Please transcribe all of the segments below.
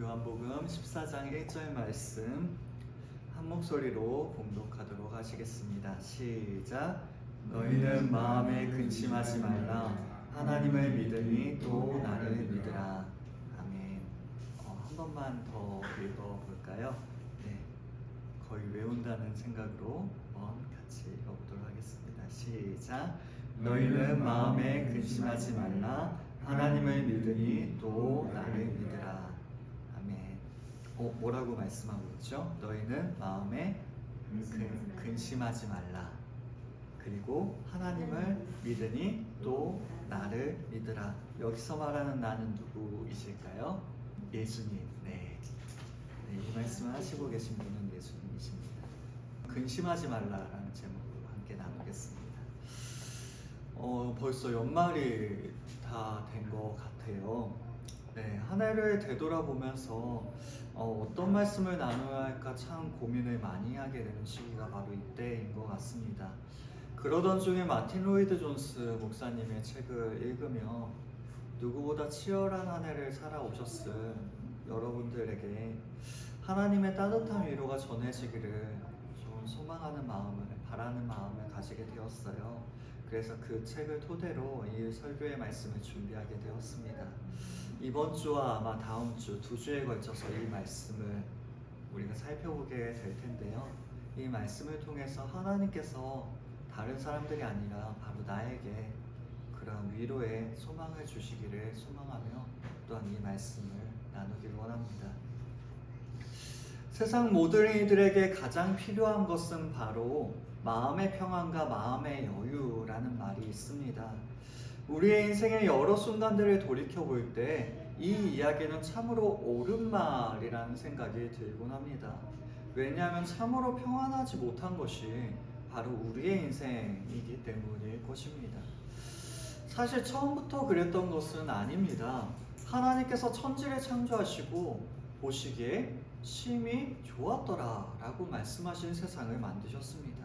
요한복음 14장 1절 말씀 한 목소리로 봉독하도록 하시겠습니다. 시작. 너희는 마음에 근심하지 말라. 하나님을 믿으니 또 나를 믿으라. 아멘. 한 번만 더 읽어볼까요? 네, 거의 외운다는 생각으로 같이 읽어보도록 하겠습니다. 시작. 너희는 마음에 근심하지 말라. 하나님을 믿으니 또 나를 믿으라. 아멘. 뭐라고 말씀하고 있죠? 너희는 마음에 근심하지 말라. 그리고 하나님을 믿으니 또 나를 믿으라. 여기서 말하는 나는 누구이실까요? 예수님. 네, 이 말씀을 하시고 계신 분은 예수님이십니다. 근심하지 말라라는 제목으로 함께 나누겠습니다. 벌써 연말이 다 된 것 같아요. 네, 한 해를 되돌아보면서 어떤 말씀을 나눠야 할까 참 고민을 많이 하게 되는 시기가 바로 이때인 것 같습니다. 그러던 중에 마틴 로이드 존스 목사님의 책을 읽으며 누구보다 치열한 한 해를 살아오셨을 여러분들에게 하나님의 따뜻한 위로가 전해지기를 좀 소망하는 마음을, 바라는 마음을 가지게 되었어요. 그래서 그 책을 토대로 이 설교의 말씀을 준비하게 되었습니다. 이번 주와 아마 다음 주 2주에 걸쳐서 이 말씀을 우리가 살펴보게 될 텐데요. 이 말씀을 통해서 하나님께서 다른 사람들이 아니라 바로 나에게 그런 위로의 소망을 주시기를 소망하며 또한 이 말씀을 나누기를 원합니다. 세상 모든 이들에게 가장 필요한 것은 바로 마음의 평안과 마음의 여유라는 말이 있습니다. 우리의 인생의 여러 순간들을 돌이켜볼 때 이 이야기는 참으로 옳은 말이라는 생각이 들곤 합니다. 왜냐하면 참으로 평안하지 못한 것이 바로 우리의 인생이기 때문일 것입니다. 사실 처음부터 그랬던 것은 아닙니다. 하나님께서 천지를 창조하시고 보시기에 심히 좋았더라 라고 말씀하신 세상을 만드셨습니다.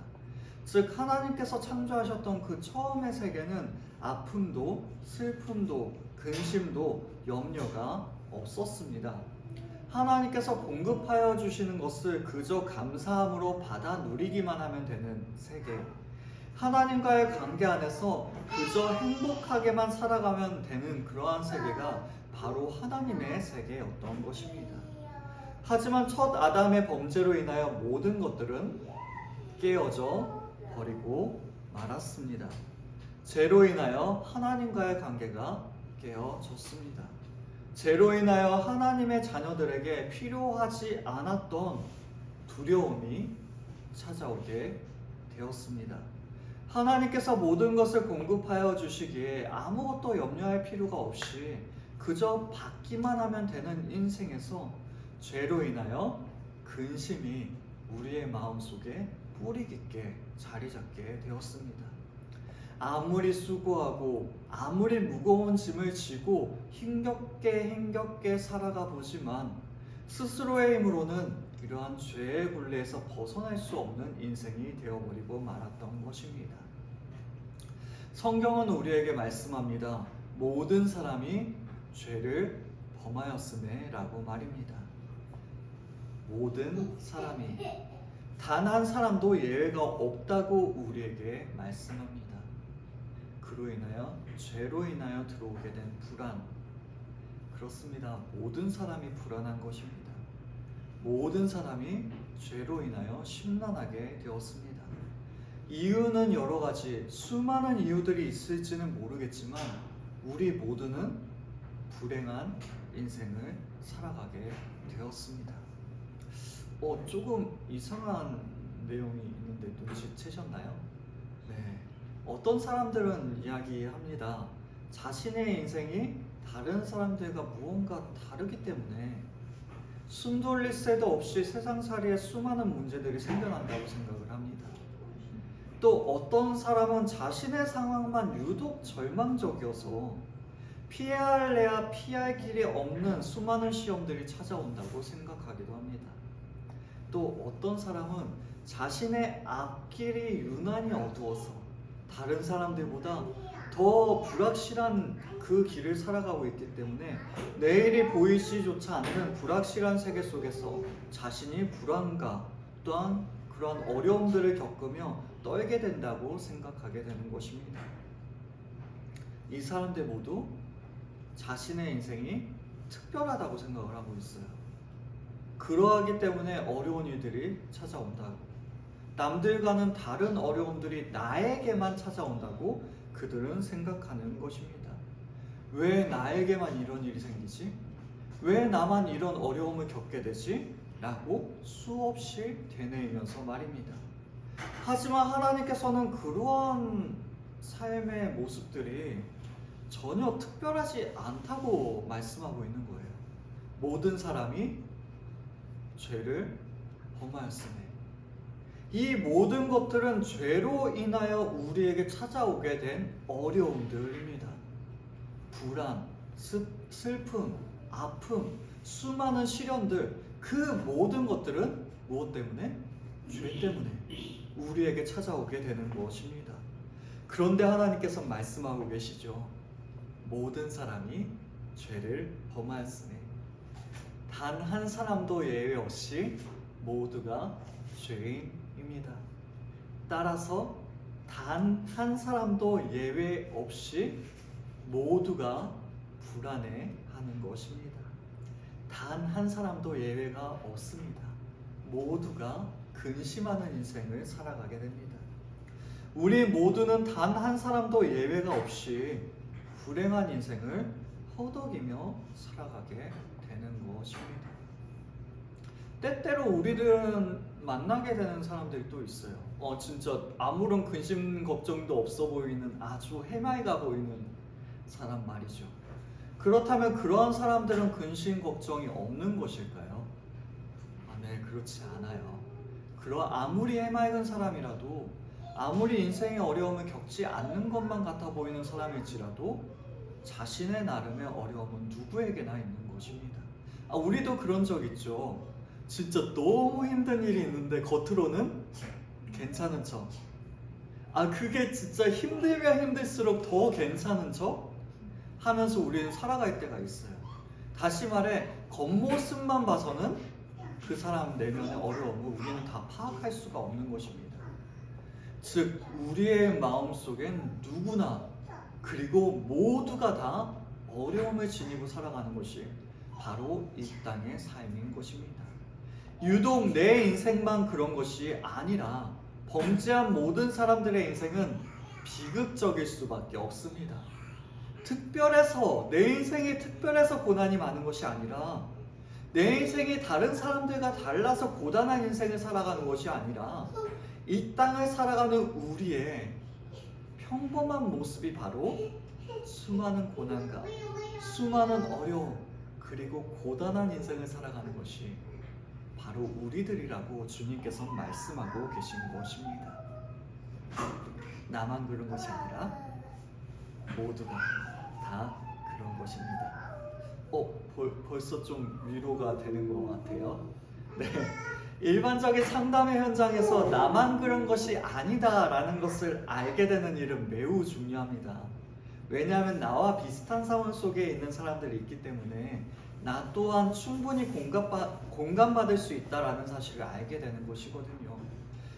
즉 하나님께서 창조하셨던 그 처음의 세계는 아픔도 슬픔도 근심도 염려가 없었습니다. 하나님께서 공급하여 주시는 것을 그저 감사함으로 받아 누리기만 하면 되는 세계, 하나님과의 관계 안에서 그저 행복하게만 살아가면 되는 그러한 세계가 바로 하나님의 세계였던 것입니다. 하지만 첫 아담의 범죄로 인하여 모든 것들은 깨어져 버리고 말았습니다. 죄로 인하여 하나님과의 관계가 깨어졌습니다. 죄로 인하여 하나님의 자녀들에게 필요하지 않았던 두려움이 찾아오게 되었습니다. 하나님께서 모든 것을 공급하여 주시기에 아무것도 염려할 필요가 없이 그저 받기만 하면 되는 인생에서 죄로 인하여 근심이 우리의 마음속에 뿌리 깊게 자리 잡게 되었습니다. 아무리 수고하고 아무리 무거운 짐을 지고 힘겹게 살아가 보지만 스스로의 힘으로는 이러한 죄의 굴레에서 벗어날 수 없는 인생이 되어버리고 말았던 것입니다. 성경은 우리에게 말씀합니다. 모든 사람이 죄를 범하였음에 라고 말입니다. 모든 사람이, 단 한 사람도 예외가 없다고 우리에게 말씀합니다. 그로 인하여 죄로 인하여 들어오게 된 불안, 그렇습니다. 모든 사람이 불안한 것입니다. 모든 사람이 죄로 인하여 심란하게 되었습니다. 이유는 여러 가지, 수많은 이유들이 있을지는 모르겠지만 우리 모두는 불행한 인생을 살아가게 되었습니다. 조금 이상한 내용이 있는데 눈치채셨나요? 네. 어떤 사람들은 이야기합니다. 자신의 인생이 다른 사람들과 무언가 다르기 때문에 숨 돌릴 새도 없이 세상살이에 수많은 문제들이 생겨난다고 생각을 합니다. 또 어떤 사람은 자신의 상황만 유독 절망적이어서 피해야 피할 길이 없는 수많은 시험들이 찾아온다고 생각하기도 합니다. 또 어떤 사람은 자신의 앞길이 유난히 어두워서 다른 사람들보다 더 불확실한 그 길을 살아가고 있기 때문에 내일이 보이지조차 않는 불확실한 세계 속에서 자신이 불안과 또한 그런 어려움들을 겪으며 떨게 된다고 생각하게 되는 것입니다. 이 사람들 모두 자신의 인생이 특별하다고 생각을 하고 있어요. 그러하기 때문에 어려운 일들이 찾아온다고, 남들과는 다른 어려움들이 나에게만 찾아온다고 그들은 생각하는 것입니다. 왜 나에게만 이런 일이 생기지? 왜 나만 이런 어려움을 겪게 되지? 라고 수없이 되뇌이면서 말입니다. 하지만 하나님께서는 그러한 삶의 모습들이 전혀 특별하지 않다고 말씀하고 있는 거예요. 모든 사람이 죄를 범하였으니, 이 모든 것들은 죄로 인하여 우리에게 찾아오게 된 어려움들입니다. 불안, 슬픔, 아픔, 수많은 시련들, 그 모든 것들은 무엇 때문에? 죄 때문에 우리에게 찾아오게 되는 것입니다. 그런데 하나님께서 말씀하고 계시죠. 모든 사람이 죄를 범하였으니 단 한 사람도 예외 없이 모두가 죄인입니다. 따라서 단 한 사람도 예외 없이 모두가 불안해하는 것입니다. 단 한 사람도 예외가 없습니다. 모두가 근심하는 인생을 살아가게 됩니다. 우리 모두는 단 한 사람도 예외가 없이 불행한 인생을 허덕이며 살아가게 되는 것입니다. 때때로 우리들은 만나게 되는 사람들이 또 있어요. 진짜 아무런 근심 걱정도 없어 보이는 아주 해맑아 보이는 사람 말이죠. 그렇다면 그러한 사람들은 근심 걱정이 없는 것일까요? 네, 그렇지 않아요. 아무리 해맑은 사람이라도, 아무리 인생의 어려움을 겪지 않는 것만 같아 보이는 사람일지라도 자신의 나름의 어려움은 누구에게나 있는 것입니다. 우리도 그런 적 있죠. 진짜 너무 힘든 일이 있는데 겉으로는 괜찮은 척. 그게 진짜 힘들면 힘들수록 더 괜찮은 척 하면서 우리는 살아갈 때가 있어요. 다시 말해, 겉모습만 봐서는 그 사람 내면의 어려움을 우리는 다 파악할 수가 없는 것입니다. 즉, 우리의 마음속엔 누구나, 그리고 모두가 다 어려움을 지니고 살아가는 것이 바로 이 땅의 삶인 것입니다. 유독 내 인생만 그런 것이 아니라 범죄한 모든 사람들의 인생은 비극적일 수밖에 없습니다. 내 인생이 특별해서 고난이 많은 것이 아니라, 내 인생이 다른 사람들과 달라서 고단한 인생을 살아가는 것이 아니라, 이 땅을 살아가는 우리의 평범한 모습이 바로 수많은 고난과 수많은 어려움, 그리고 고단한 인생을 살아가는 것이 바로 우리들이라고 주님께서 말씀하고 계신 것입니다. 나만 그런 것이 아니라 모두가 다 그런 것입니다. 벌써 좀 위로가 되는 것 같아요. 네. 일반적인 상담의 현장에서 나만 그런 것이 아니다라는 것을 알게 되는 일은 매우 중요합니다. 왜냐하면 나와 비슷한 상황 속에 있는 사람들이 있기 때문에 나 또한 충분히 공감받을 수 있다라는 사실을 알게 되는 것이거든요.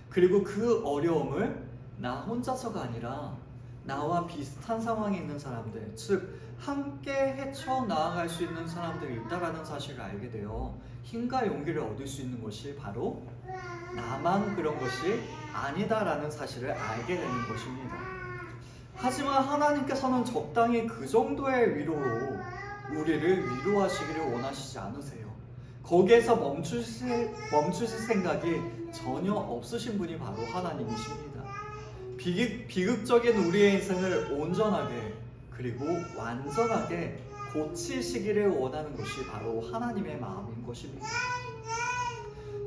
그리고 그 어려움을 나 혼자서가 아니라 나와 비슷한 상황에 있는 사람들, 즉 함께 헤쳐나아갈 수 있는 사람들이 있다라는 사실을 알게 되어 힘과 용기를 얻을 수 있는 것이 바로 나만 그런 것이 아니다라는 사실을 알게 되는 것입니다. 하지만 하나님께서는 적당히 그 정도의 위로로 우리를 위로하시기를 원하시지 않으세요. 거기에서 멈추실 생각이 전혀 없으신 분이 바로 하나님이십니다. 비극적인 우리의 인생을 온전하게 그리고 완전하게 고치시기를 원하는 것이 바로 하나님의 마음인 것입니다.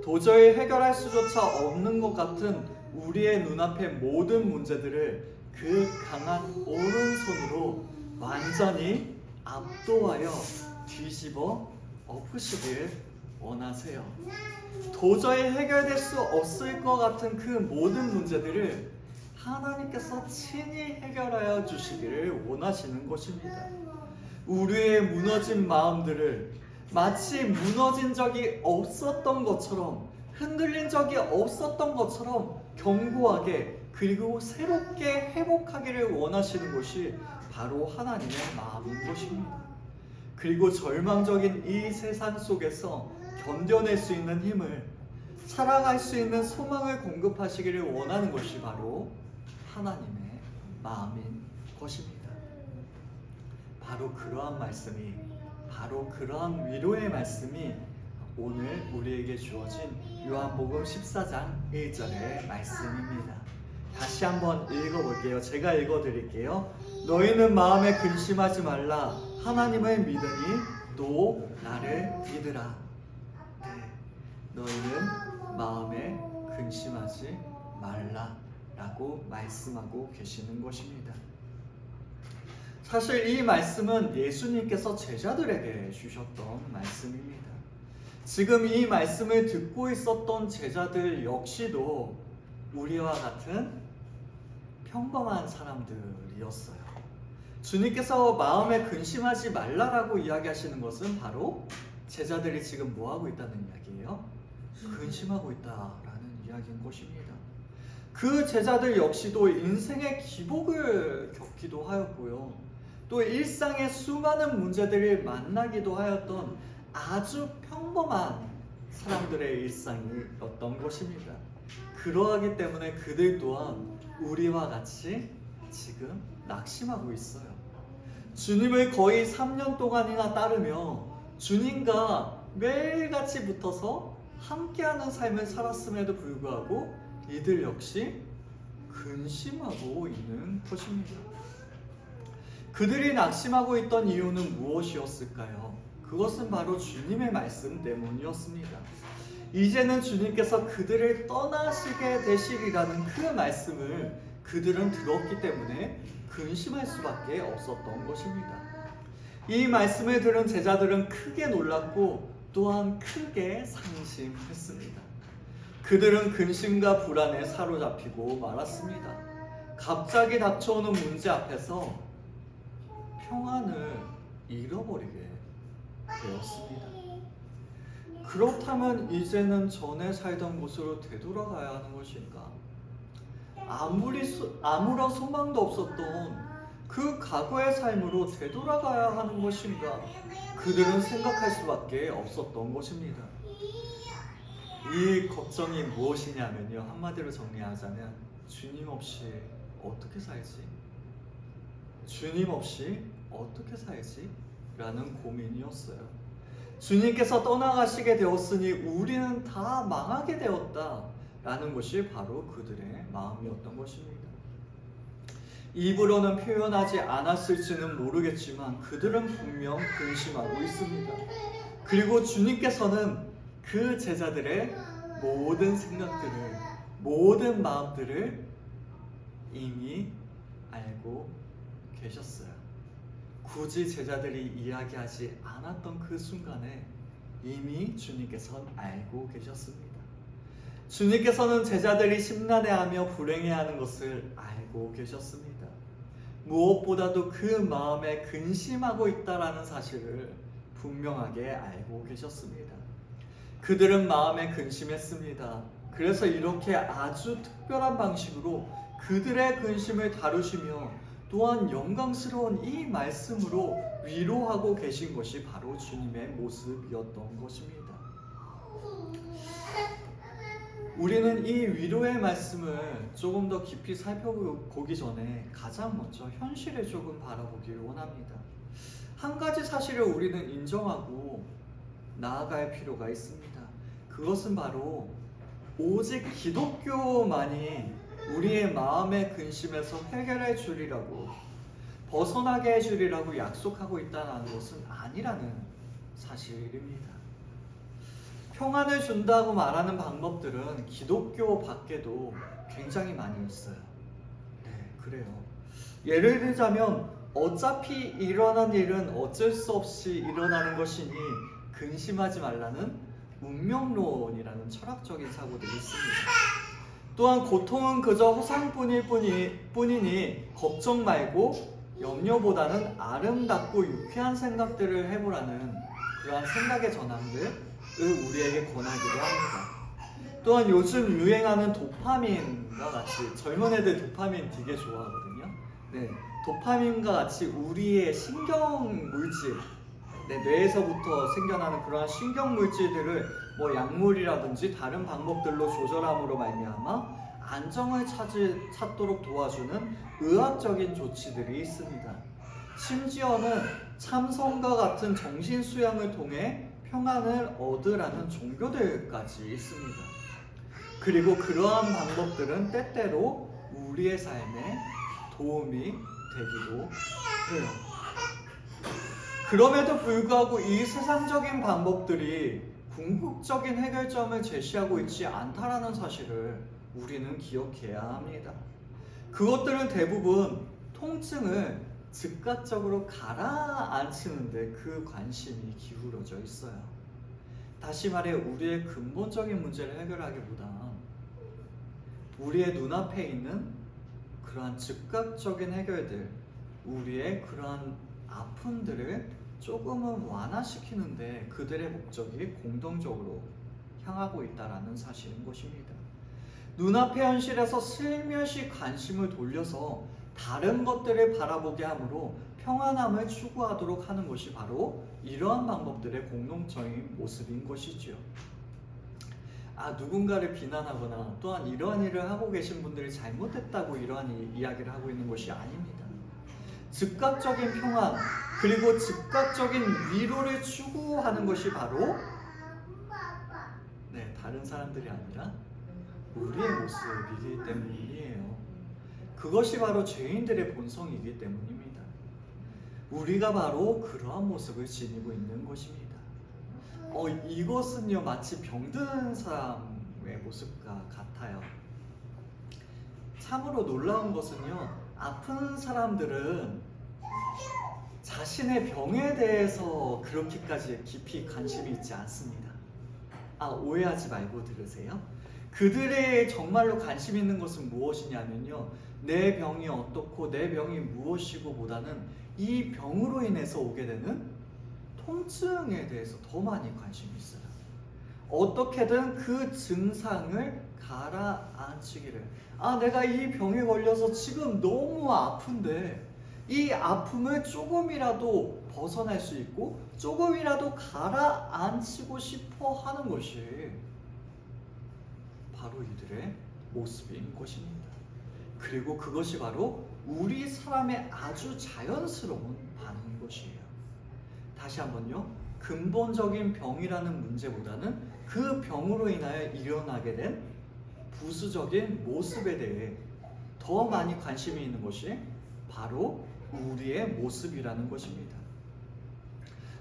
도저히 해결할 수조차 없는 것 같은 우리의 눈앞의 모든 문제들을 그 강한 오른손으로 완전히 압도하여 뒤집어 엎으시길 원하세요. 도저히 해결될 수 없을 것 같은 그 모든 문제들을 하나님께서 친히 해결하여 주시기를 원하시는 것입니다. 우리의 무너진 마음들을 마치 무너진 적이 없었던 것처럼, 흔들린 적이 없었던 것처럼 견고하게 그리고 새롭게 회복하기를 원하시는 것이 바로 하나님의 마음인 것입니다. 그리고 절망적인 이 세상 속에서 견뎌낼 수 있는 힘을, 살아갈 수 있는 소망을 공급하시기를 원하는 것이 바로 하나님의 마음인 것입니다. 바로 그러한 말씀이, 바로 그러한 위로의 말씀이 오늘 우리에게 주어진 요한복음 14장 1절의 말씀입니다. 다시 한번 읽어볼게요. 제가 읽어드릴게요. 너희는 마음에 근심하지 말라. 하나님을 믿으니 또 나를 믿으라. 네, 너희는 마음에 근심하지 말라 라고 말씀하고 계시는 것입니다. 사실 이 말씀은 예수님께서 제자들에게 주셨던 말씀입니다. 지금 이 말씀을 듣고 있었던 제자들 역시도 우리와 같은 평범한 사람들이었어요. 주님께서 마음에 근심하지 말라라고 이야기하시는 것은 바로 제자들이 지금 뭐하고 있다는 이야기예요? 근심하고 있다라는 이야기인 것입니다. 그 제자들 역시도 인생의 기복을 겪기도 하였고요. 또 일상의 수많은 문제들을 만나기도 하였던 아주 평범한 사람들의 일상이었던 것입니다. 그러하기 때문에 그들 또한 우리와 같이 지금 낙심하고 있어요. 주님을 거의 3년 동안이나 따르며 주님과 매일같이 붙어서 함께하는 삶을 살았음에도 불구하고 이들 역시 근심하고 있는 것입니다. 그들이 낙심하고 있던 이유는 무엇이었을까요? 그것은 바로 주님의 말씀 때문이었습니다. 이제는 주님께서 그들을 떠나시게 되시리라는 그 말씀을 그들은 들었기 때문에 근심할 수밖에 없었던 것입니다. 이 말씀을 들은 제자들은 크게 놀랐고 또한 크게 상심했습니다. 그들은 근심과 불안에 사로잡히고 말았습니다. 갑자기 닥쳐오는 문제 앞에서 평안을 잃어버리게 되었습니다. 그렇다면 이제는 전에 살던 곳으로 되돌아가야 하는 것인가? 아무런 소망도 없었던 그 과거의 삶으로 되돌아가야 하는 것인가? 그들은 생각할 수밖에 없었던 것입니다. 이 걱정이 무엇이냐면요, 한마디로 정리하자면 주님 없이 어떻게 살지? 주님 없이 어떻게 살지? 라는 고민이었어요. 주님께서 떠나가시게 되었으니 우리는 다 망하게 되었다 라는 것이 바로 그들의 마음이었던 것입니다. 입으로는 표현하지 않았을지는 모르겠지만 그들은 분명 근심하고 있습니다. 그리고 주님께서는 그 제자들의 모든 생각들을, 모든 마음들을 이미 알고 계셨어요. 굳이 제자들이 이야기하지 않았던 그 순간에 이미 주님께서는 알고 계셨습니다. 주님께서는 제자들이 심란해하며 불행해하는 것을 알고 계셨습니다. 무엇보다도 그 마음에 근심하고 있다라는 사실을 분명하게 알고 계셨습니다. 그들은 마음에 근심했습니다. 그래서 이렇게 아주 특별한 방식으로 그들의 근심을 다루시며 또한 영광스러운 이 말씀으로 위로하고 계신 것이 바로 주님의 모습이었던 것입니다. 우리는 이 위로의 말씀을 조금 더 깊이 살펴보기 전에 가장 먼저 현실을 조금 바라보기를 원합니다. 한 가지 사실을 우리는 인정하고 나아갈 필요가 있습니다. 그것은 바로 오직 기독교만이 우리의 마음의 근심에서 해결해 주리라고, 벗어나게 해주리라고 약속하고 있다는 것은 아니라는 사실입니다. 평안을 준다고 말하는 방법들은 기독교 밖에도 굉장히 많이 있어요. 네, 그래요. 예를 들자면 어차피 일어난 일은 어쩔 수 없이 일어나는 것이니 근심하지 말라는 운명론이라는 철학적인 사고들이 있습니다. 또한 고통은 그저 허상뿐이니 걱정 말고 염려보다는 아름답고 유쾌한 생각들을 해보라는 그러한 생각의 전환들을 우리에게 권하기도 합니다. 또한 요즘 유행하는 도파민과 같이, 젊은 애들 도파민 되게 좋아하거든요. 네, 도파민과 같이 우리의 신경 물질, 뇌에서부터 생겨나는 그러한 신경 물질들을 뭐 약물이라든지 다른 방법들로 조절함으로 말미암아 안정을 찾도록 도와주는 의학적인 조치들이 있습니다. 심지어는 참선과 같은 정신 수양을 통해 평안을 얻으라는 종교들까지 있습니다. 그리고 그러한 방법들은 때때로 우리의 삶에 도움이 되기도 해요. 그럼에도 불구하고 이 세상적인 방법들이 궁극적인 해결점을 제시하고 있지 않다라는 사실을 우리는 기억해야 합니다. 그것들은 대부분 통증을 즉각적으로 가라앉히는데 그 관심이 기울어져 있어요. 다시 말해 우리의 근본적인 문제를 해결하기보다 우리의 눈앞에 있는 그러한 즉각적인 해결들, 우리의 그러한 아픔들을 조금은 완화시키는데 그들의 목적이 공동적으로 향하고 있다는 사실인 것입니다. 눈앞의 현실에서 슬며시 관심을 돌려서 다른 것들을 바라보게 함으로 평안함을 추구하도록 하는 것이 바로 이러한 방법들의 공동적인 모습인 것이지요. 누군가를 비난하거나 또한 이러한 일을 하고 계신 분들이 잘못했다고 이러한 이야기를 하고 있는 것이 아닙니다. 즉각적인 평안 그리고 즉각적인 위로를 추구하는 것이 바로 다른 사람들이 아니라 우리의 모습이기 때문이에요. 그것이 바로 죄인들의 본성이기 때문입니다. 우리가 바로 그러한 모습을 지니고 있는 것입니다. 이것은요 마치 병든 사람의 모습과 같아요. 참으로 놀라운 것은요, 아픈 사람들은 자신의 병에 대해서 그렇게까지 깊이 관심이 있지 않습니다. 오해하지 말고 들으세요. 그들의 정말로 관심 있는 것은 무엇이냐면요, 내 병이 어떻고 내 병이 무엇이고 보다는 이 병으로 인해서 오게 되는 통증에 대해서 더 많이 관심이 있어요. 어떻게든 그 증상을 가라앉히기를. 내가 이 병에 걸려서 지금 너무 아픈데 이 아픔을 조금이라도 벗어날 수 있고 조금이라도 가라앉히고 싶어 하는 것이 바로 이들의 모습인 것입니다. 그리고 그것이 바로 우리 사람의 아주 자연스러운 반응인 것이에요. 다시 한번요, 근본적인 병이라는 문제보다는 그 병으로 인하여 일어나게 된 부수적인 모습에 대해 더 많이 관심이 있는 것이 바로 우리의 모습이라는 것입니다.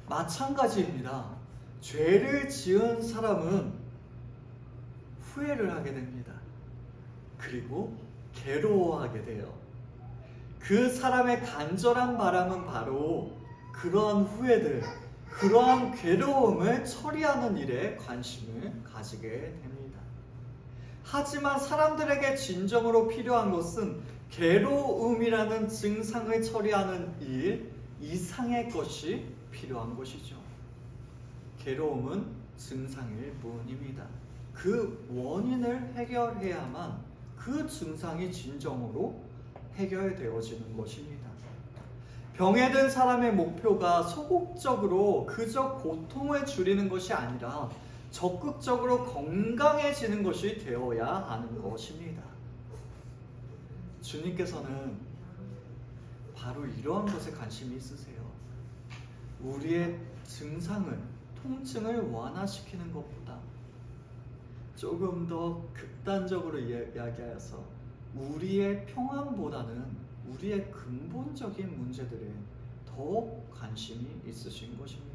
마찬가지입니다. 죄를 지은 사람은 후회를 하게 됩니다. 그리고 괴로워하게 돼요. 그 사람의 간절한 바람은 바로 그러한 후회들, 그러한 괴로움을 처리하는 일에 관심을 가지게 됩니다. 하지만 사람들에게 진정으로 필요한 것은 괴로움이라는 증상을 처리하는 일 이상의 것이 필요한 것이죠. 괴로움은 증상일 뿐입니다. 그 원인을 해결해야만 그 증상이 진정으로 해결되어지는 것입니다. 병에 든 사람의 목표가 소극적으로 그저 고통을 줄이는 것이 아니라 적극적으로 건강해지는 것이 되어야 하는 것입니다. 주님께서는 바로 이러한 것에 관심이 있으세요. 우리의 증상을, 통증을 완화시키는 것보다 조금 더 극단적으로 이야기하여서 우리의 평안보다는 우리의 근본적인 문제들에 더 관심이 있으신 것입니다.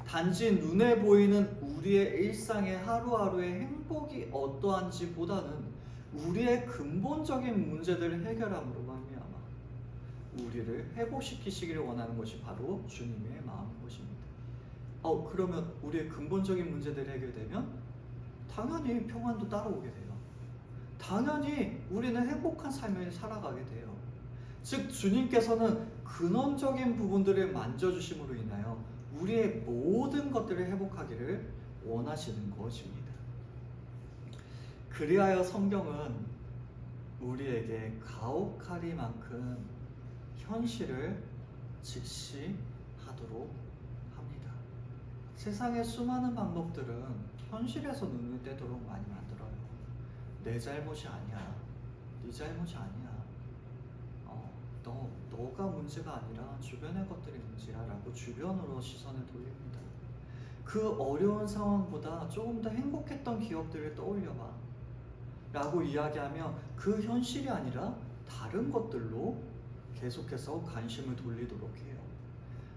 단지 눈에 보이는 우리의 일상의 하루하루의 행복이 어떠한지 보다는 우리의 근본적인 문제들을 해결함으로 말미암아 우리를 회복시키시기를 원하는 것이 바로 주님의 마음인 것입니다. 그러면 우리의 근본적인 문제들이 해결되면 당연히 평안도 따라오게 돼요. 당연히 우리는 행복한 삶을 살아가게 돼요. 즉 주님께서는 근원적인 부분들을 만져주심으로 인하여 우리의 모든 것들을 회복하기를 원하시는 것입니다. 그리하여 성경은 우리에게 가혹하리만큼 현실을 직시하도록 합니다. 세상의 수많은 방법들은 현실에서 눈을 떼도록 많이 만들어요. 내 잘못이 아니야. 네 잘못이 아니야. 너가 문제가 아니라 주변의 것들이 문제야 라고 주변으로 시선을 돌립니다. 그 어려운 상황보다 조금 더 행복했던 기억들을 떠올려봐 라고 이야기하며 그 현실이 아니라 다른 것들로 계속해서 관심을 돌리도록 해요.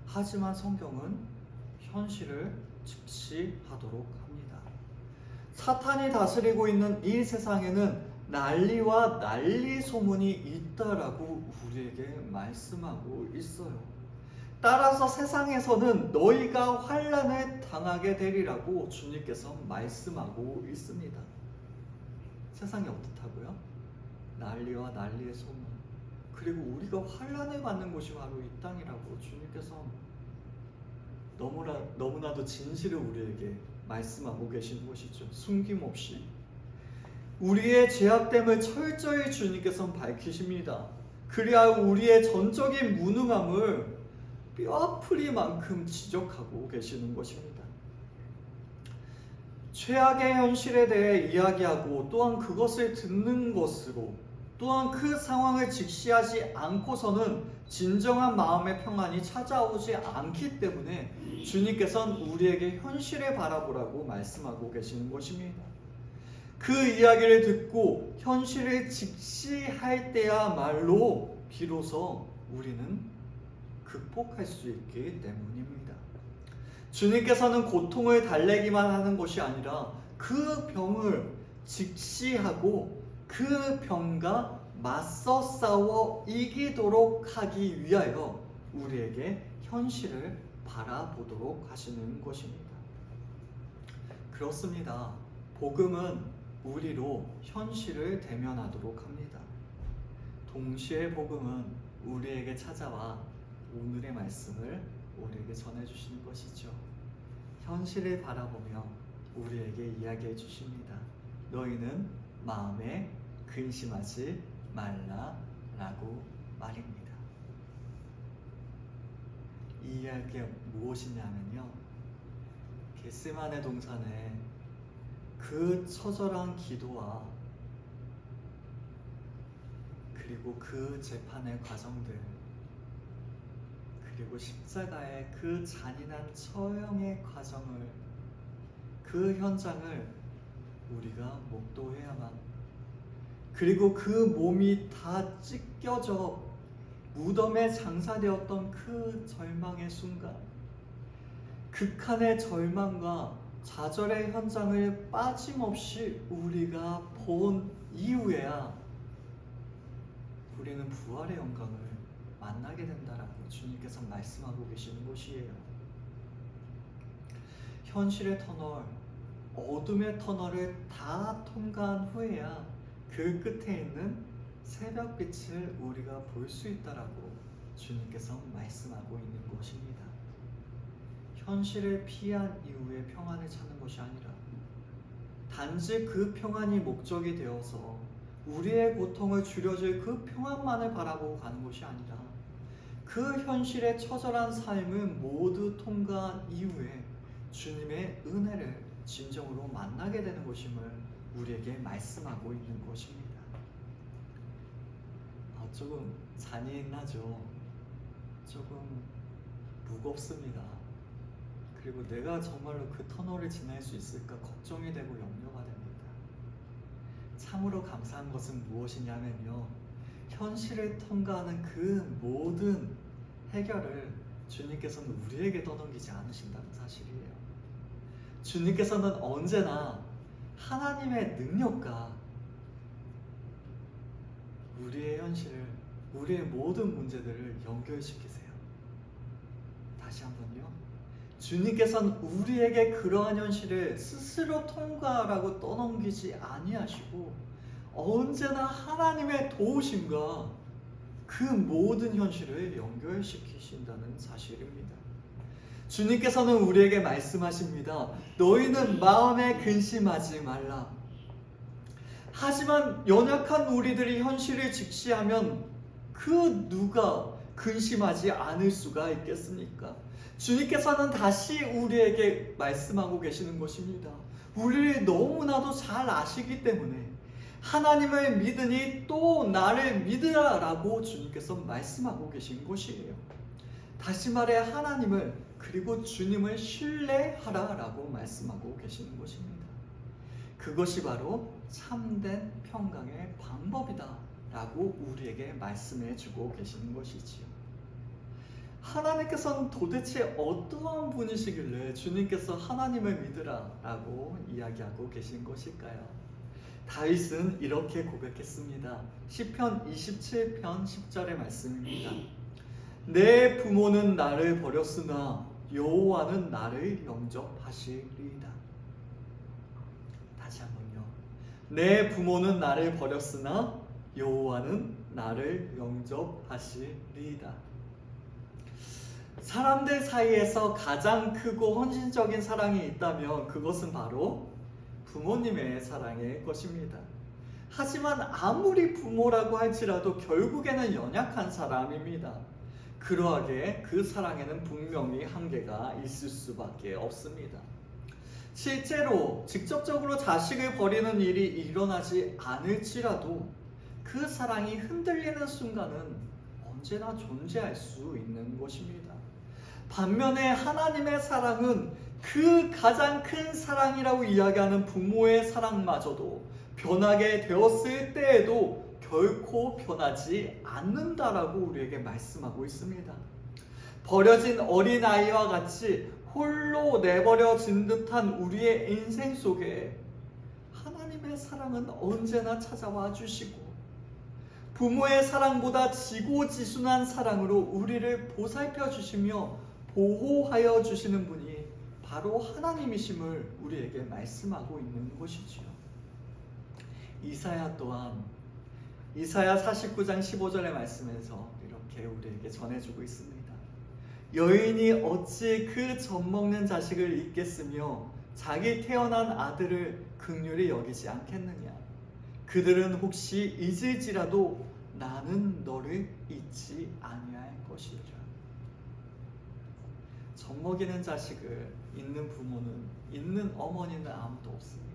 하지만 성경은 현실을 직시하도록 합니다. 사탄이 다스리고 있는 이 세상에는 난리와 난리 소문이 있다라고 우리에게 말씀하고 있어요. 따라서 세상에서는 너희가 환난을 당하게 되리라고 주님께서 말씀하고 있습니다. 세상이 어떻다고요? 난리와 난리의 소문. 그리고 우리가 환난을 받는 곳이 바로 이 땅이라고 주님께서 너무나도 진실을 우리에게 말씀하고 계신 것이죠. 숨김없이 우리의 죄악됨을 철저히 주님께서는 밝히십니다. 그리하여 우리의 전적인 무능함을 뼈아프리만큼 지적하고 계시는 것입니다. 최악의 현실에 대해 이야기하고 또한 그것을 듣는 것으로 또한 그 상황을 직시하지 않고서는 진정한 마음의 평안이 찾아오지 않기 때문에 주님께서는 우리에게 현실을 바라보라고 말씀하고 계시는 것입니다. 그 이야기를 듣고 현실을 직시할 때야말로 비로소 우리는 극복할 수 있기 때문입니다. 주님께서는 고통을 달래기만 하는 것이 아니라 그 병을 직시하고 그 병과 맞서 싸워 이기도록 하기 위하여 우리에게 현실을 바라보도록 하시는 것입니다. 그렇습니다. 복음은 우리로 현실을 대면하도록 합니다. 동시에 복음은 우리에게 찾아와 오늘의 말씀을 우리에게 전해주시는 것이죠. 현실을 바라보며 우리에게 이야기해 주십니다. 너희는 마음에 근심하지 말라 라고 말입니다. 이 이야기가 무엇이냐면요, 겟세마네 동산에 그 처절한 기도와 그리고 그 재판의 과정들, 그리고 십자가의 그 잔인한 처형의 과정을, 그 현장을 우리가 목도해야만, 그리고 그 몸이 다 찢겨져 무덤에 장사되었던 그 절망의 순간, 극한의 절망과 좌절의 현장을 빠짐없이 우리가 본 이후에야 우리는 부활의 영광을 만나게 된다라고 주님께서 말씀하고 계시는 것이에요. 현실의 터널, 어둠의 터널을 다 통과한 후에야 그 끝에 있는 새벽빛을 우리가 볼 수 있다라고 주님께서 말씀하고 있는 것입니다. 현실을 피한 이후에 평안을 찾는 것이 아니라 단지 그 평안이 목적이 되어서 우리의 고통을 줄여줄 그 평안만을 바라보고 가는 것이 아니라 그 현실의 처절한 삶을 모두 통과한 이후에 주님의 은혜를 진정으로 만나게 되는 것임을 우리에게 말씀하고 있는 것입니다. 조금 잔인하죠. 조금 무겁습니다. 그리고 내가 정말로 그 터널을 지날 수 있을까 걱정이 되고 염려가 됩니다. 참으로 감사한 것은 무엇이냐면요, 현실을 통과하는 그 모든 해결을 주님께서는 우리에게 떠넘기지 않으신다는 사실이에요. 주님께서는 언제나 하나님의 능력과 우리의 현실을, 우리의 모든 문제들을 연결시키세요. 다시 한번요. 주님께서는 우리에게 그러한 현실을 스스로 통과하라고 떠넘기지 아니하시고 언제나 하나님의 도우심과 그 모든 현실을 연결시키신다는 사실입니다. 주님께서는 우리에게 말씀하십니다. 너희는 마음에 근심하지 말라. 하지만 연약한 우리들이 현실을 직시하면 그 누가 근심하지 않을 수가 있겠습니까? 주님께서는 다시 우리에게 말씀하고 계시는 것입니다. 우리를 너무나도 잘 아시기 때문에 하나님을 믿으니 또 나를 믿으라 라고 주님께서 말씀하고 계신 것이에요. 다시 말해 하나님을 그리고 주님을 신뢰하라 라고 말씀하고 계시는 것입니다. 그것이 바로 참된 평강의 방법이다 라고 우리에게 말씀해 주고 계시는 것이지요. 하나님께서는 도대체 어떠한 분이시길래 주님께서 하나님을 믿으라 라고 이야기하고 계신 것일까요? 다윗은 이렇게 고백했습니다. 시편 27편 10절의 말씀입니다. 내 부모는 나를 버렸으나 여호와는 나를 영접하시리이다. 다시 한번요. 내 부모는 나를 버렸으나 여호와는 나를 영접하시리이다. 사람들 사이에서 가장 크고 헌신적인 사랑이 있다면 그것은 바로 부모님의 사랑일 것입니다. 하지만 아무리 부모라고 할지라도 결국에는 연약한 사람입니다. 그러하게 그 사랑에는 분명히 한계가 있을 수밖에 없습니다. 실제로 직접적으로 자식을 버리는 일이 일어나지 않을지라도 그 사랑이 흔들리는 순간은 언제나 존재할 수 있는 것입니다. 반면에 하나님의 사랑은 그 가장 큰 사랑이라고 이야기하는 부모의 사랑마저도 변하게 되었을 때에도 결코 변하지 않는다라고 우리에게 말씀하고 있습니다. 버려진 어린아이와 같이 홀로 내버려진 듯한 우리의 인생 속에 하나님의 사랑은 언제나 찾아와 주시고 부모의 사랑보다 지고지순한 사랑으로 우리를 보살펴 주시며 보호하여 주시는 분이 바로 하나님이심을 우리에게 말씀하고 있는 것이지요. 이사야 또한 이사야 49장 15절의 말씀에서 이렇게 우리에게 전해주고 있습니다. 여인이 어찌 그 젖먹는 자식을 잊겠으며 자기 태어난 아들을 긍휼히 여기지 않겠느냐. 그들은 혹시 잊을지라도 나는 너를 잊지 아니할 것이라. 젖먹이는 자식을 잊는 부모는 잊는 어머니는 아무도 없습니다.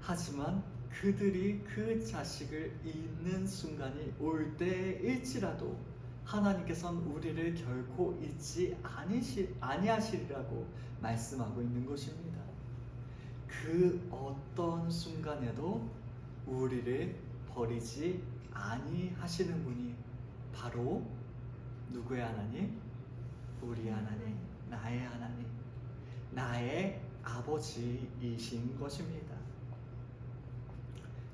하지만 그들이 그 자식을 잊는 순간이 올 때일지라도 하나님께서는 우리를 결코 잊지 아니하시리라고 말씀하고 있는 것입니다. 그 어떤 순간에도 우리를 버리지 아니하시는 분이 바로 누구의 하나님? 우리 하나님, 나의 하나님, 나의 아버지이신 것입니다.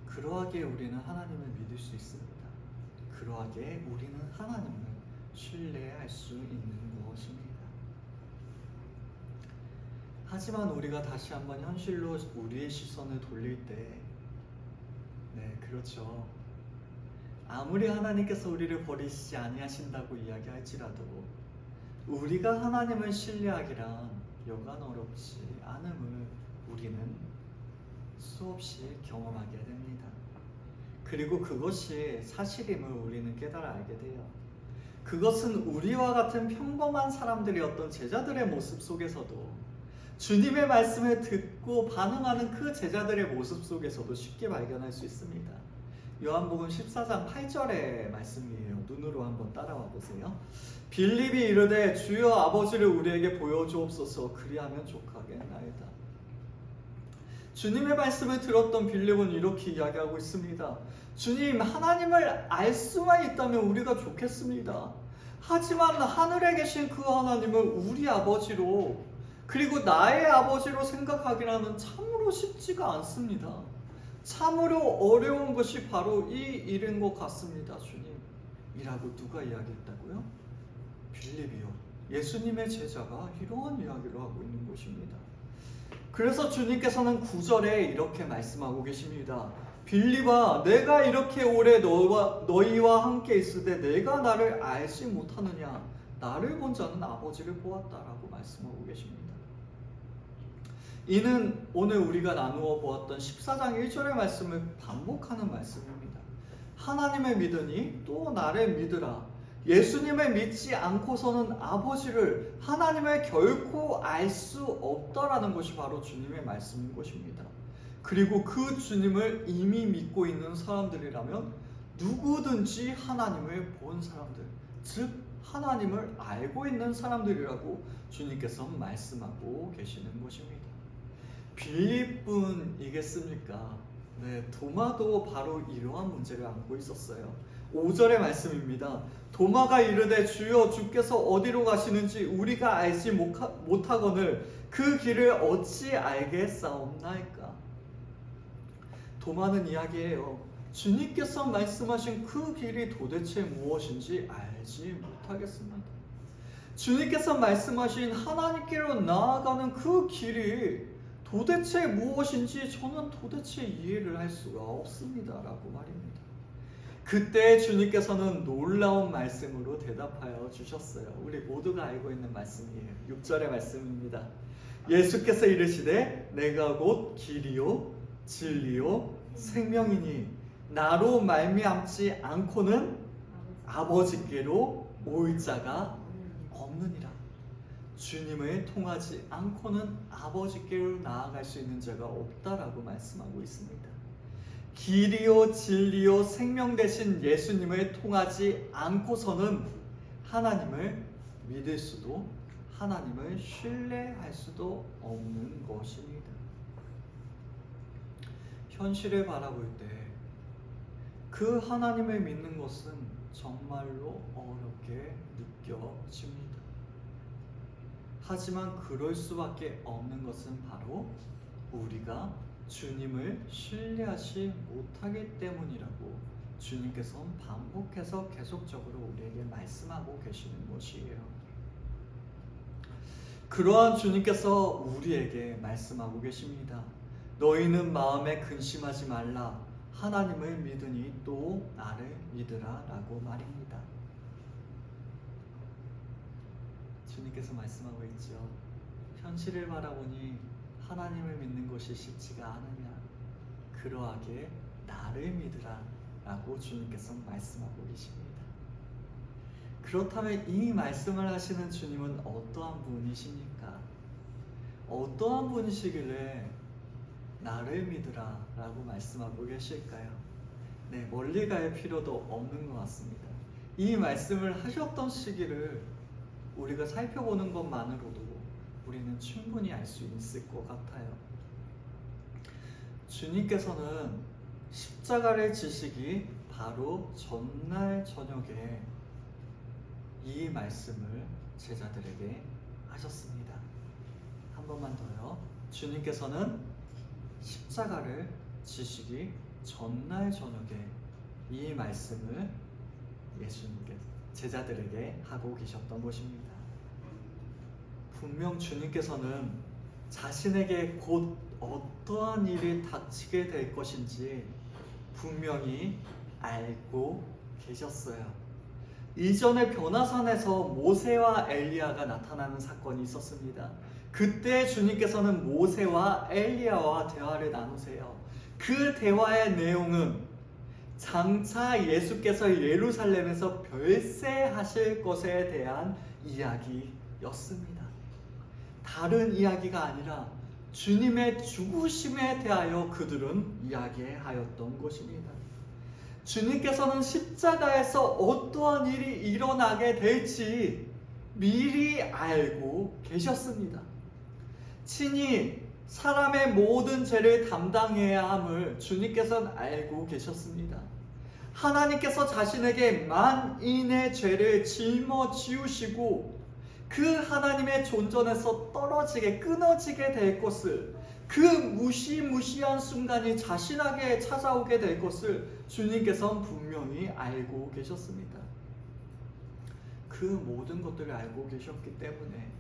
그러하기에 우리는 하나님을 믿을 수 있습니다. 그러하기에 우리는 하나님을 신뢰할 수 있는 것입니다. 하지만 우리가 다시 한번 현실로 우리의 시선을 돌릴 때 그렇죠. 아무리 하나님께서 우리를 버리시지 아니하신다고 이야기할지라도 우리가 하나님을 신뢰하기란 여간 어렵지 않음을 우리는 수없이 경험하게 됩니다. 그리고 그것이 사실임을 우리는 깨달아 알게 돼요. 그것은 우리와 같은 평범한 사람들이었던 제자들의 모습 속에서도 주님의 말씀을 듣고 반응하는 그 제자들의 모습 속에서도 쉽게 발견할 수 있습니다. 요한복음 14장 8절의 말씀이에요. 눈으로 한번 따라와 보세요. 빌립이 이르되 주여 아버지를 우리에게 보여주옵소서 그리하면 족하겠나이다. 주님의 말씀을 들었던 빌립은 이렇게 이야기하고 있습니다. 주님, 하나님을 알 수만 있다면 우리가 좋겠습니다. 하지만 하늘에 계신 그 하나님을 우리 아버지로 그리고 나의 아버지로 생각하기라는 참으로 쉽지가 않습니다. 참으로 어려운 것이 바로 이 일인 것 같습니다. 주님 이라고 누가 이야기했다고요? 빌립이요. 예수님의 제자가 이러한 이야기를 하고 있는 것입니다. 그래서 주님께서는 9절에 이렇게 말씀하고 계십니다. 빌립아, 내가 이렇게 오래 너희와 함께 있으되 내가 나를 알지 못하느냐? 나를 본 자는 아버지를 보았다라고 말씀하고 계십니다. 이는 오늘 우리가 나누어 보았던 14장 1절의 말씀을 반복하는 말씀입니다. 하나님을 믿으니 또 나를 믿으라. 예수님을 믿지 않고서는 아버지를, 하나님을 결코 알 수 없다라는 것이 바로 주님의 말씀인 것입니다. 그리고 그 주님을 이미 믿고 있는 사람들이라면 누구든지 하나님을 본 사람들, 즉 하나님을 알고 있는 사람들이라고 주님께서 말씀하고 계시는 것입니다. 빌립뿐이겠습니까? 네, 도마도 바로 이러한 문제를 안고 있었어요. 5절의 말씀입니다. 도마가 이르되 주여, 주께서 어디로 가시는지 우리가 알지 못하거늘 그 길을 어찌 알겠사옵나이까? 도마는 이야기해요. 주님께서 말씀하신 그 길이 도대체 무엇인지 알지 못하겠습니다. 주님께서 말씀하신 하나님께로 나아가는 그 길이 도대체 무엇인지 저는 도대체 이해를 할 수가 없습니다 라고 말입니다. 그때 주님께서는 놀라운 말씀으로 대답하여 주셨어요. 우리 모두가 알고 있는 말씀이에요. 6절의 말씀입니다. 예수께서 이르시되 내가 곧 길이요 진리요 생명이니 나로 말미암지 않고는 아버지께로 올 자가 없느니라. 주님을 통하지 않고는 아버지께로 나아갈 수 있는 자가 없다라고 말씀하고 있습니다. 길이요 진리요 생명 되신 예수님을 통하지 않고서는 하나님을 믿을 수도 하나님을 신뢰할 수도 없는 것입니다. 현실을 바라볼 때 그 하나님을 믿는 것은 정말로 어렵게 느껴집니다. 하지만 그럴 수밖에 없는 것은 바로 우리가 주님을 신뢰하지 못하기 때문이라고 주님께서는 반복해서 계속적으로 우리에게 말씀하고 계시는 것이에요. 그러한 주님께서 우리에게 말씀하고 계십니다. 너희는 마음에 근심하지 말라. 하나님을 믿으니 또 나를 믿으라 라고 말입니다. 주님께서 말씀하고 있죠. 현실을 바라보니 하나님을 믿는 것이 쉽지가 않으냐. 그러하게 나를 믿으라 라고 주님께서 말씀하고 계십니다. 그렇다면 이 말씀을 하시는 주님은 어떠한 분이십니까? 어떠한 분이시길래 나를 믿으라 라고 말씀하고 계실까요? 네, 멀리 갈 필요도 없는 것 같습니다. 이 말씀을 하셨던 시기를 우리가 살펴보는 것만으로도 우리는 충분히 알 수 있을 것 같아요. 주님께서는 십자가를 지시기 바로 전날 저녁에 이 말씀을 제자들에게 하셨습니다. 한 번만 더요. 주님께서는 십자가를 지시기 전날 저녁에 이 말씀을 예수님께 제자들에게 하고 계셨던 것입니다. 분명 주님께서는 자신에게 곧 어떠한 일이 닥치게 될 것인지 분명히 알고 계셨어요. 이전에 변화산에서 모세와 엘리야가 나타나는 사건이 있었습니다. 그때 주님께서는 모세와 엘리야와 대화를 나누세요. 그 대화의 내용은 장차 예수께서 예루살렘에서 별세하실 것에 대한 이야기였습니다. 다른 이야기가 아니라 주님의 죽으심에 대하여 그들은 이야기하였던 것입니다. 주님께서는 십자가에서 어떠한 일이 일어나게 될지 미리 알고 계셨습니다. 친히 사람의 모든 죄를 담당해야 함을 주님께서는 알고 계셨습니다. 하나님께서 자신에게 만인의 죄를 짊어지우시고 그 하나님의 존전에서 떨어지게 끊어지게 될 것을, 그 무시무시한 순간이 자신에게 찾아오게 될 것을 주님께서는 분명히 알고 계셨습니다. 그 모든 것들을 알고 계셨기 때문에,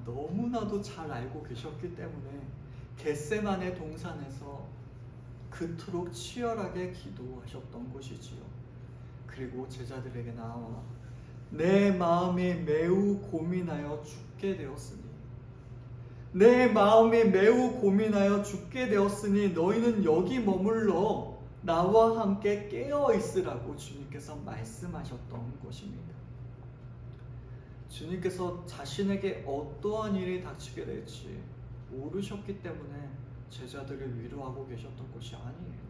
너무나도 잘 알고 계셨기 때문에 겟세마네 동산에서 그토록 치열하게 기도하셨던 것이지요. 그리고 제자들에게 나와 내 마음이 매우 고민하여 죽게 되었으니 내 마음이 매우 고민하여 죽게 되었으니 너희는 여기 머물러 나와 함께 깨어 있으라고 주님께서 말씀하셨던 것입니다. 주님께서 자신에게 어떠한 일이 닥치게 될지 모르셨기 때문에 제자들을 위로하고 계셨던 것이 아니에요.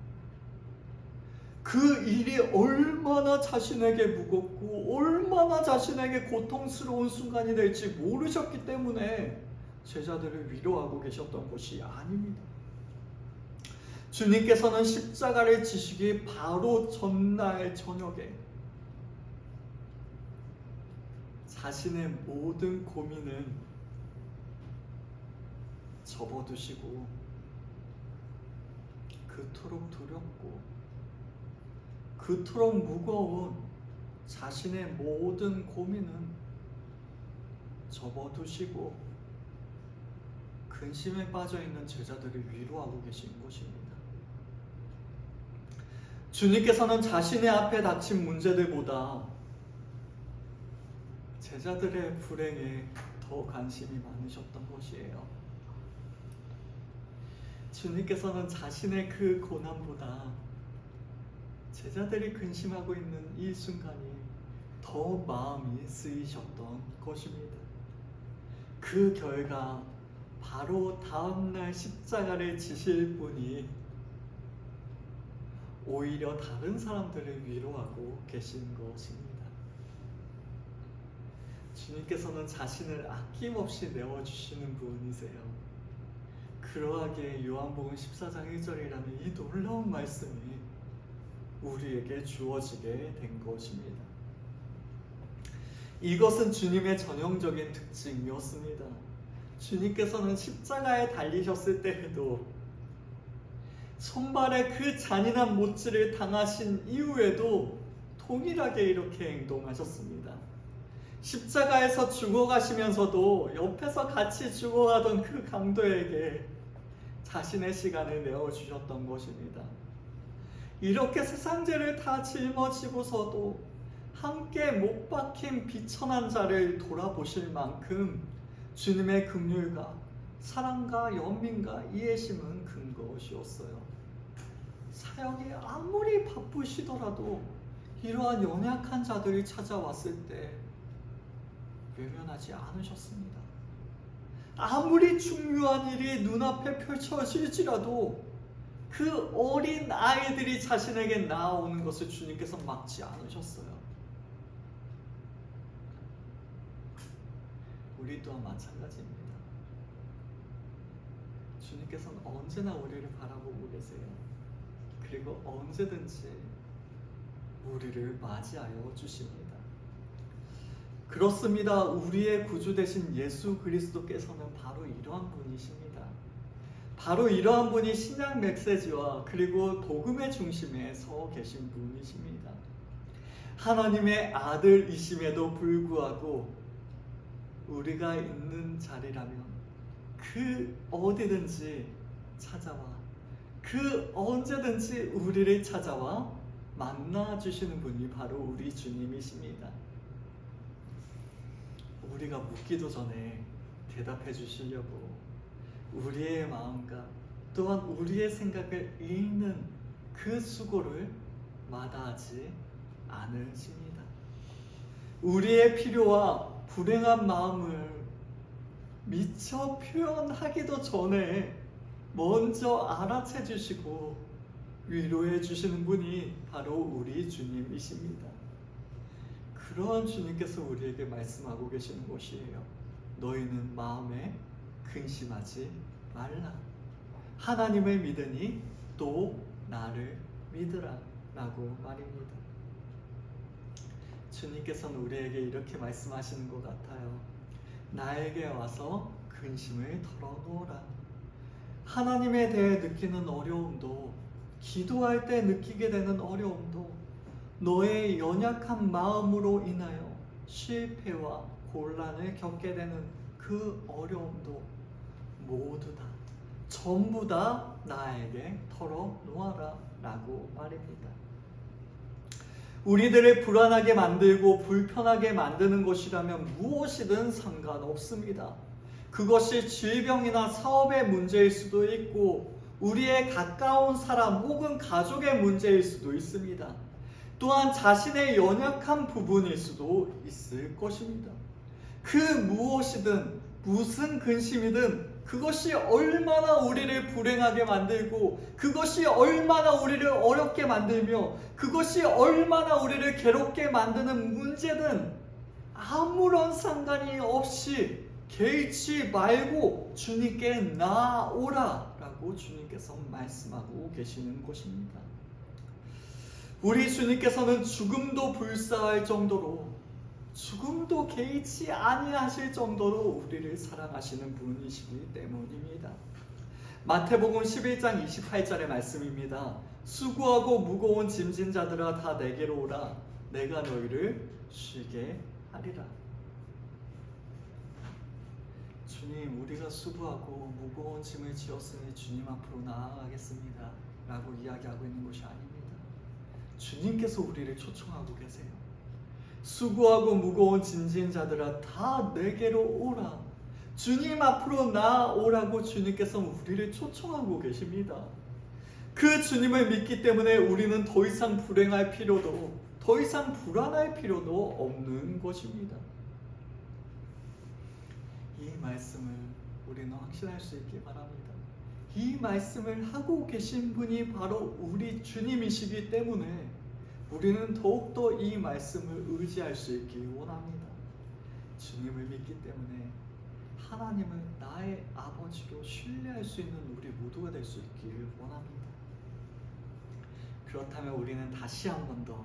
그 일이 얼마나 자신에게 무겁고 얼마나 자신에게 고통스러운 순간이 될지 모르셨기 때문에 제자들을 위로하고 계셨던 것이 아닙니다. 주님께서는 십자가를 지시기 바로 전날 저녁에 자신의 모든 고민을 접어두시고 그토록 두렵고 그토록 무거운 자신의 모든 고민은 접어두시고 근심에 빠져있는 제자들을 위로하고 계신 것입니다. 주님께서는 자신의 앞에 닥친 문제들보다 제자들의 불행에 더 관심이 많으셨던 것이에요. 주님께서는 자신의 그 고난보다 제자들이 근심하고 있는 이 순간이 더 마음이 쓰이셨던 것입니다. 그 결과 바로 다음날 십자가를 지실 분이 오히려 다른 사람들을 위로하고 계신 것입니다. 주님께서는 자신을 아낌없이 내어주시는 분이세요. 그러하기에 요한복음 14장 1절이라는 이 놀라운 말씀이 우리에게 주어지게 된 것입니다. 이것은 주님의 전형적인 특징이었습니다. 주님께서는 십자가에 달리셨을 때에도 손발에 그 잔인한 못질을 당하신 이후에도 동일하게 이렇게 행동하셨습니다. 십자가에서 죽어가시면서도 옆에서 같이 죽어가던 그 강도에게 자신의 시간을 내어주셨던 것입니다. 이렇게 세상 죄를 다 짊어지고서도 함께 못 박힌 비천한 자를 돌아보실 만큼 주님의 긍휼과 사랑과 연민과 이해심은 큰 것이었어요. 사역이 아무리 바쁘시더라도 이러한 연약한 자들이 찾아왔을 때 외면하지 않으셨습니다. 아무리 중요한 일이 눈앞에 펼쳐질지라도 그 어린 아이들이 자신에게 나아오는 것을 주님께서 막지 않으셨어요. 우리 또한 마찬가지입니다. 주님께서는 언제나 우리를 바라보고 계세요. 그리고 언제든지 우리를 맞이하여 주십니다. 그렇습니다. 우리의 구주 되신 예수 그리스도께서는 바로 이러한 분이십니다. 바로 이러한 분이 신약 메시지와 그리고 복음의 중심에 서 계신 분이십니다. 하나님의 아들이심에도 불구하고 우리가 있는 자리라면 그 어디든지 찾아와 그 언제든지 우리를 찾아와 만나주시는 분이 바로 우리 주님이십니다. 우리가 묻기도 전에 대답해 주시려고 우리의 마음과 또한 우리의 생각을 읽는 그 수고를 마다하지 않으십니다. 우리의 필요와 불행한 마음을 미처 표현하기도 전에 먼저 알아채 주시고 위로해 주시는 분이 바로 우리 주님이십니다. 그러한 주님께서 우리에게 말씀하고 계시는 것이에요. 너희는 마음에 근심하지 말라. 하나님을 믿으니 또 나를 믿으라 라고 말입니다. 주님께서는 우리에게 이렇게 말씀하시는 것 같아요. 나에게 와서 근심을 털어놓으라. 하나님에 대해 느끼는 어려움도, 기도할 때 느끼게 되는 어려움도, 너의 연약한 마음으로 인하여 실패와 곤란을 겪게 되는 그 어려움도 모두 다 전부 다 나에게 털어놓아라 라고 말입니다. 우리들을 불안하게 만들고 불편하게 만드는 것이라면 무엇이든 상관없습니다. 그것이 질병이나 사업의 문제일 수도 있고 우리의 가까운 사람 혹은 가족의 문제일 수도 있습니다. 또한 자신의 연약한 부분일 수도 있을 것입니다. 그 무엇이든 무슨 근심이든 그것이 얼마나 우리를 불행하게 만들고 그것이 얼마나 우리를 어렵게 만들며 그것이 얼마나 우리를 괴롭게 만드는 문제든 아무런 상관이 없이 개의치 말고 주님께 나아오라 라고 주님께서 말씀하고 계시는 것입니다. 우리 주님께서는 죽음도 불사할 정도로 죽음도 개의치 아니하실 정도로 우리를 사랑하시는 분이시기 때문입니다. 마태복음 11장 28절의 말씀입니다. 수고하고 무거운 짐진 자들아 다 내게로 오라. 내가 너희를 쉬게 하리라. 주님, 우리가 수고하고 무거운 짐을 지었으니 주님 앞으로 나아가겠습니다 라고 이야기하고 있는 것이 아닙니다. 주님께서 우리를 초청하고 계세요. 수고하고 무거운 짐진 자들아 다 내게로 오라. 주님 앞으로 나아오라고 주님께서 우리를 초청하고 계십니다. 그 주님을 믿기 때문에 우리는 더 이상 불행할 필요도 더 이상 불안할 필요도 없는 것입니다. 이 말씀을 우리는 확신할 수 있기 바랍니다. 이 말씀을 하고 계신 분이 바로 우리 주님이시기 때문에 우리는 더욱더 이 말씀을 의지할 수 있기 원합니다. 주님을 믿기 때문에 하나님을 나의 아버지로 신뢰할 수 있는 우리 모두가 될 수 있기를 원합니다. 그렇다면 우리는 다시 한 번 더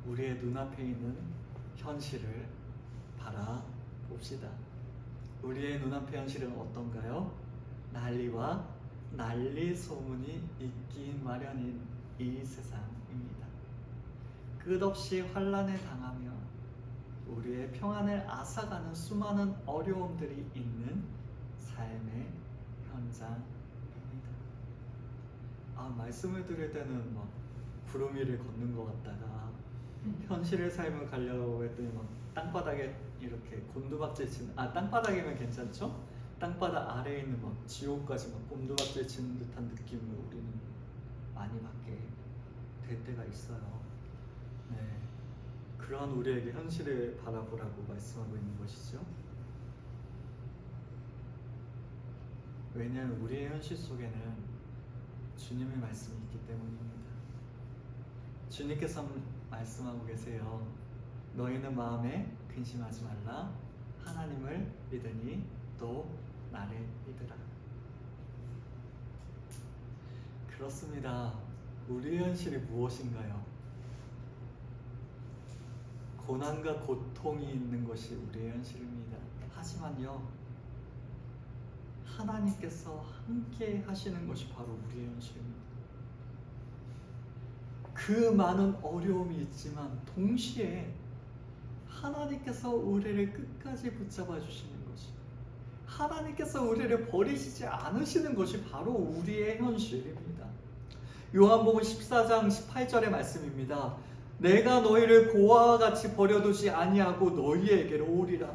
우리의 눈앞에 있는 현실을 바라봅시다. 우리의 눈앞의 현실은 어떤가요? 난리와 난리 소문이 있기 마련인 이 세상입니다. 끝없이 환난을 당하며 우리의 평안을 앗아가는 수많은 어려움들이 있는 삶의 현장입니다. 말씀을 들을 때는 막 구름 위를 걷는 것 같다가 현실의 삶을 가려고 했더니 막 땅바닥에 이렇게 곤두박질 치는 땅바닥이면 괜찮죠? 땅바닥 아래에 있는 막 지옥까지 막 곤두박질 치는 듯한 느낌을 우리는 많이 받게 될 때가 있어요. 네, 그런 우리에게 현실을 바라보라고 말씀하고 있는 것이죠. 왜냐하면 우리의 현실 속에는 주님의 말씀이 있기 때문입니다. 주님께서 말씀하고 계세요. 너희는 마음에 근심하지 말라. 하나님을 믿으니 또 나를 믿으라. 그렇습니다. 우리의 현실이 무엇인가요? 고난과 고통이 있는 것이 우리의 현실입니다. 하지만요, 하나님께서 함께 하시는 것이 바로 우리의 현실입니다. 그 많은 어려움이 있지만 동시에 하나님께서 우리를 끝까지 붙잡아 주시는 것이, 하나님께서 우리를 버리시지 않으시는 것이 바로 우리의 현실입니다. 요한복음 14장 18절의 말씀입니다. 내가 너희를 고아와 같이 버려두지 아니하고 너희에게로 오리라.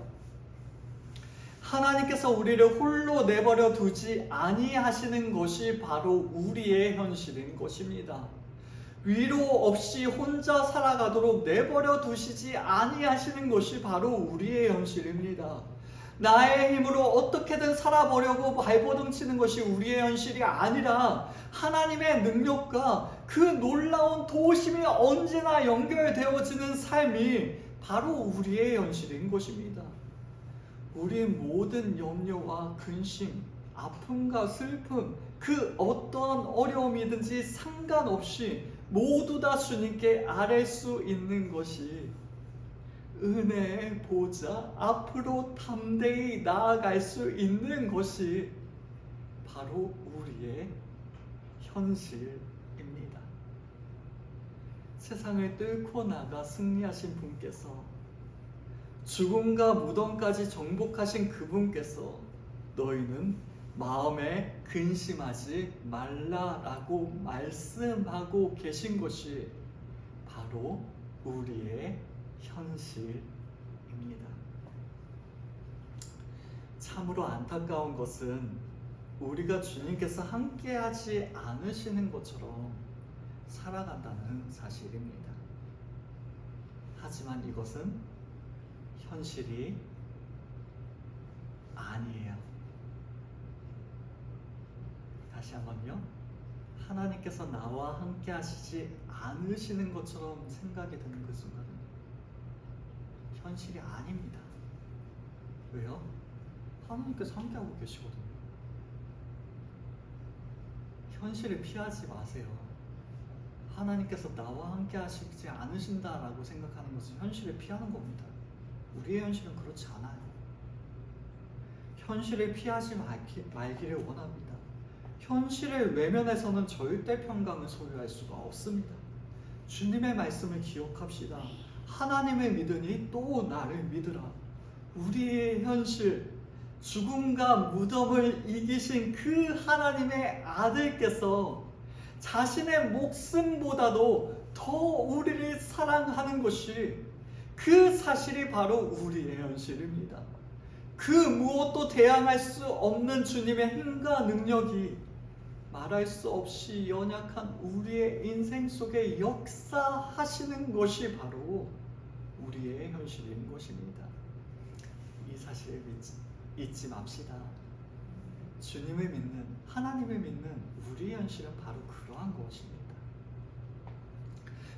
하나님께서 우리를 홀로 내버려 두지 아니하시는 것이 바로 우리의 현실인 것입니다. 위로 없이 혼자 살아가도록 내버려 두시지 아니하시는 것이 바로 우리의 현실입니다. 나의 힘으로 어떻게든 살아보려고 발버둥 치는 것이 우리의 현실이 아니라 하나님의 능력과 그 놀라운 도우심이 언제나 연결되어지는 삶이 바로 우리의 현실인 것입니다. 우리 모든 염려와 근심, 아픔과 슬픔, 그 어떠한 어려움이든지 상관없이 모두 다 주님께 아뢰 수 있는 것이 은혜의 보좌 앞으로 담대히 나아갈 수 있는 것이 바로 우리의 현실입니다. 세상을 뚫고 나가 승리하신 분께서, 죽음과 무덤까지 정복하신 그분께서 너희는 마음에 근심하지 말라라고 말씀하고 계신 것이 바로 우리의 현실입니다. 참으로 안타까운 것은 우리가 주님께서 함께하지 않으시는 것처럼 살아간다는 사실입니다. 하지만 이것은 현실이 아니에요. 다시 한번요. 하나님께서 나와 함께 하시지 않으시는 것처럼 생각이 드는 그 순간은 현실이 아닙니다. 왜요? 하나님께서 함께하고 계시거든요. 현실을 피하지 마세요. 하나님께서 나와 함께 하시지 않으신다라고 생각하는 것은 현실을 피하는 겁니다. 우리의 현실은 그렇지 않아요. 현실을 피하지 말기를 원합니다. 현실을 외면해서는 절대 평강을 소유할 수가 없습니다. 주님의 말씀을 기억합시다. 하나님을 믿으니 또 나를 믿으라. 우리의 현실, 죽음과 무덤을 이기신 그 하나님의 아들께서 자신의 목숨보다도 더 우리를 사랑하는 것이, 그 사실이 바로 우리의 현실입니다. 그 무엇도 대항할 수 없는 주님의 힘과 능력이 말할 수 없이 연약한 우리의 인생 속에 역사하시는 것이 바로 우리의 현실인 것입니다. 이 사실을 잊지 맙시다. 주님을 믿는, 하나님을 믿는 우리의 현실은 바로 그러한 것입니다.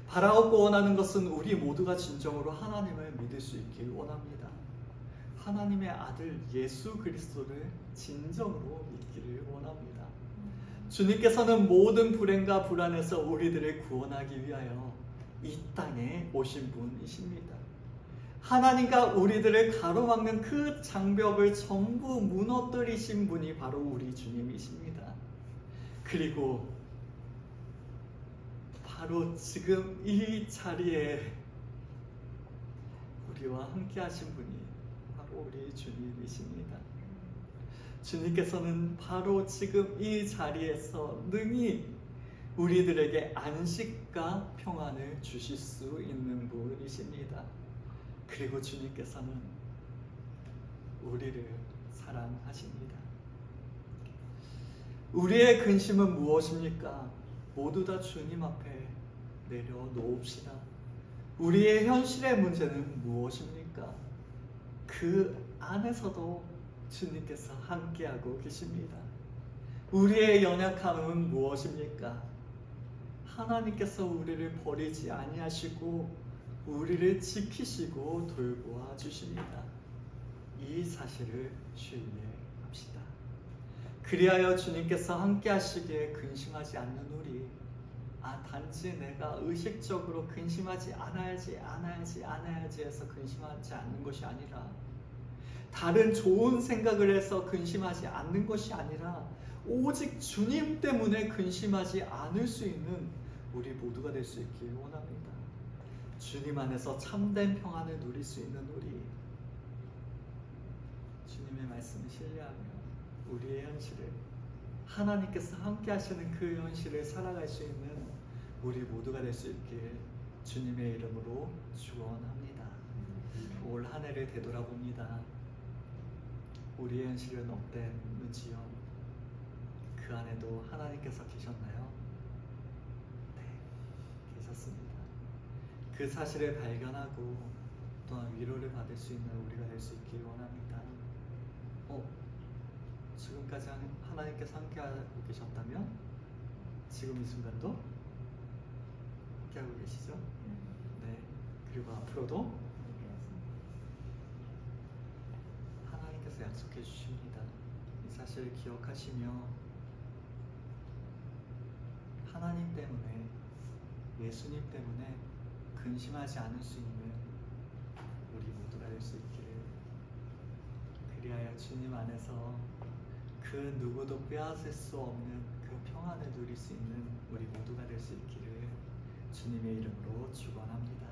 바라고 원하는 것은 우리 모두가 진정으로 하나님을 믿을 수 있길 원합니다. 하나님의 아들 예수 그리스도를 진정으로 믿기를 원합니다. 주님께서는 모든 불행과 불안에서 우리들을 구원하기 위하여 이 땅에 오신 분이십니다. 하나님과 우리들을 가로막는 그 장벽을 전부 무너뜨리신 분이 바로 우리 주님이십니다. 그리고 바로 지금 이 자리에 우리와 함께 하신 분이 바로 우리 주님이십니다. 주님께서는 바로 지금 이 자리에서 능히 우리들에게 안식과 평안을 주실 수 있는 분이십니다. 그리고 주님께서는 우리를 사랑하십니다. 우리의 근심은 무엇입니까? 모두 다 주님 앞에 내려놓읍시다. 우리의 현실의 문제는 무엇입니까? 그 안에서도 주님께서 함께하고 계십니다. 우리의 연약함은 무엇입니까? 하나님께서 우리를 버리지 아니하시고 우리를 지키시고 돌보아 주십니다. 이 사실을 신뢰합시다. 그리하여 주님께서 함께 하시기에 근심하지 않는 우리, 단지 내가 의식적으로 근심하지 않아야지 해서 근심하지 않는 것이 아니라, 다른 좋은 생각을 해서 근심하지 않는 것이 아니라 오직 주님 때문에 근심하지 않을 수 있는 우리 모두가 될 수 있길 원합니다. 주님 안에서 참된 평안을 누릴 수 있는 우리, 주님의 말씀을 신뢰하며 우리의 현실을, 하나님께서 함께 하시는 그 현실을 살아갈 수 있는 우리 모두가 될 수 있길 주님의 이름으로 축원합니다. 올 한 해를 되돌아봅니다. 우리의 현실은 어땠는지요? 그 안에도 하나님께서 계셨나요? 네, 계셨습니다. 그 사실을 발견하고 또한 위로를 받을 수 있는 우리가 될 수 있길 원합니다. 지금까지 하나님께서 함께하고 계셨다면 지금 이 순간도 함께하고 계시죠? 네. 그리고 앞으로도 하나님께서 약속해 주십니다. 이 사실을 기억하시며 하나님 때문에, 예수님 때문에 근심하지 않을 수 있는 우리 모두가 될 수 있기를, 그리하여 주님 안에서 그 누구도 빼앗을 수 없는 그 평안을 누릴 수 있는 우리 모두가 될 수 있기를 주님의 이름으로 축원합니다.